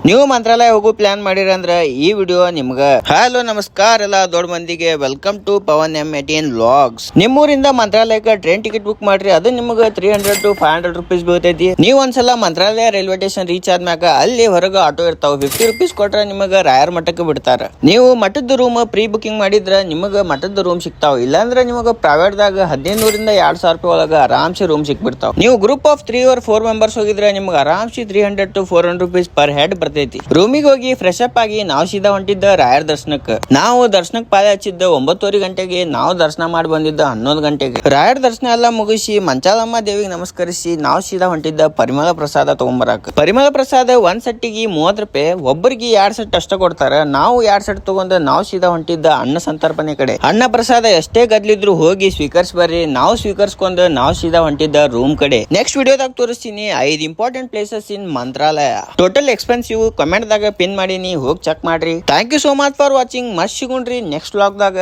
ನೀವು ಮಂತ್ರಾಲಯ ಹೋಗೋ ಪ್ಲಾನ್ ಮಾಡಿರ ಅಂದ್ರ ಈ ವಿಡಿಯೋ ನಿಮ್ಗ. ಹಲೋ ನಮಸ್ಕಾರ ಎಲ್ಲ ದೊಡ್ಡ ಮಂದಿಗೆ, welcome to Pavan M18 vlogs. ನಿಮ್ಮೂರಿಂದ ಮಂತ್ರಾಲಯಕ್ಕೆ ಟ್ರೈನ್ ಟಿಕೆಟ್ ಬುಕ್ ಮಾಡ್ರಿ, ಅದು ನಿಮ್ಗೆ 300 to 500 rupees ಬೀಳ್ತೈತಿ. ನೀವು ಒಂದ್ಸಲ ಮಂತ್ರಾಲಯ ರೈಲ್ವೆ ಸ್ಟೇಷನ್ ರೀಚ್ ಆದ್ಮ್ಯಾಗ ಅಲ್ಲಿ ಹೊರಗ ಆಟೋ ಇರ್ತಾವ. 50 rupees ಕೊಟ್ರ ನಿಮಗ ರಾಯರ್ ಮಠಕ್ಕೆ ಬಿಡ್ತಾರ. ನೀವು ಮಠದ ರೂಮ್ ಪ್ರೀ ಬುಕಿಂಗ್ ಮಾಡಿದ್ರ ನಿಮಗ ಮಠದ ರೂಮ್ ಸಿಗ್ತಾವ. ಇಲ್ಲಾಂದ್ರೆ ನಿಮಗ ಪ್ರೈವೇಟ್ ದಾಗ 1500 ರಿಂದ 2000 ರೂಪಾಯಿ ಒಳಗ ಆರಾಮ್ಸೆ ರೂಮ್ ಸಿಕ್ಬಿಡ್ತಾವ. ನೀವು ಗ್ರೂಪ್ ಆಫ್ 3 or 4 ಮೆಂಬರ್ಸ್ ಹೋಗಿದ್ರೆ ನಿಮ್ಗೆ ಆರಾಮ್ಸಿ 300 to 400 rupees ಪರ್ ಹೆಡ್ ಬರ್ತೈತಿ. ರೂಮಿಗೆ ಹೋಗಿ ಫ್ರೆಶ್ ಅಪ್ ಆಗಿ ನಾವು ಸೀದಾ ಹೊಂಟಿದ್ದ ರಾಯರ್ ದರ್ಶನಕ್ಕೆ. ನಾವು ದರ್ಶನಕ್ಕೆ ಪಾಳೆ ಹಚ್ಚಿದ್ದ 9:30 ಗಂಟೆಗೆ, ನಾವು ದರ್ಶನ ಮಾಡಿ ಬಂದಿದ್ದ 11 ಗಂಟೆಗೆ. ರಾಯರ್ ದರ್ಶನ ಎಲ್ಲ ಮುಗಿಸಿ ಮಂಚಾಲಮ್ಮ ದೇವಿಗೆ ನಮಸ್ಕರಿಸಿ ನಾವು ಸೀದಾ ಹೊಂಟಿದ್ದ ಪರಿಮಳ ಪ್ರಸಾದ ತಗೊಂಬರಾಕ. ಪರಿಮಳ ಪ್ರಸಾದ ಒಂದ್ ಸೆಟ್ಟಿಗೆ 30 ರೂಪಾಯಿ, ಒಬ್ಬರಿಗೆ 2 ಸೆಟ್ ಅಷ್ಟ ಕೊಡ್ತಾರ. ನಾವು 2 ಸೆಟ್ ತಗೊಂಡ ನಾವು ಸೀದಾ ಹೊಂಟಿದ್ದ ಅನ್ನ ಸಂತರ್ಪಣೆ ಕಡೆ. ಅನ್ನ ಪ್ರಸಾದ ಎಷ್ಟೇ ಗದ್ಲಿದ್ರು ಹೋಗಿ ಸ್ವೀಕರಿಸಿ ಬರ್ರಿ. ನಾವು ಸ್ವೀಕರಿಸ್ಕೊಂಡ್ ನಾವು ಸೀದಾ ಹೊಂಟಿದ್ದ ರೂಮ್ ಕಡೆ. ನೆಕ್ಸ್ಟ್ ವಿಡಿಯೋದಾಗ ತೋರಿಸ್ತೀನಿ 5 important places in Mantralayam. Total expensive comment ದಾಗ ಪಿನ್ ಮಾಡೀನಿ, ಹೋಗಿ ಚೆಕ್ ಮಾಡ್ರಿ. Thank you so much for watching. ಮಸ್ತ್ ಸಿಗುಣ್ರಿ ನೆಕ್ಸ್ಟ್ ವ್ಲಾಗ್ ದಾಗ.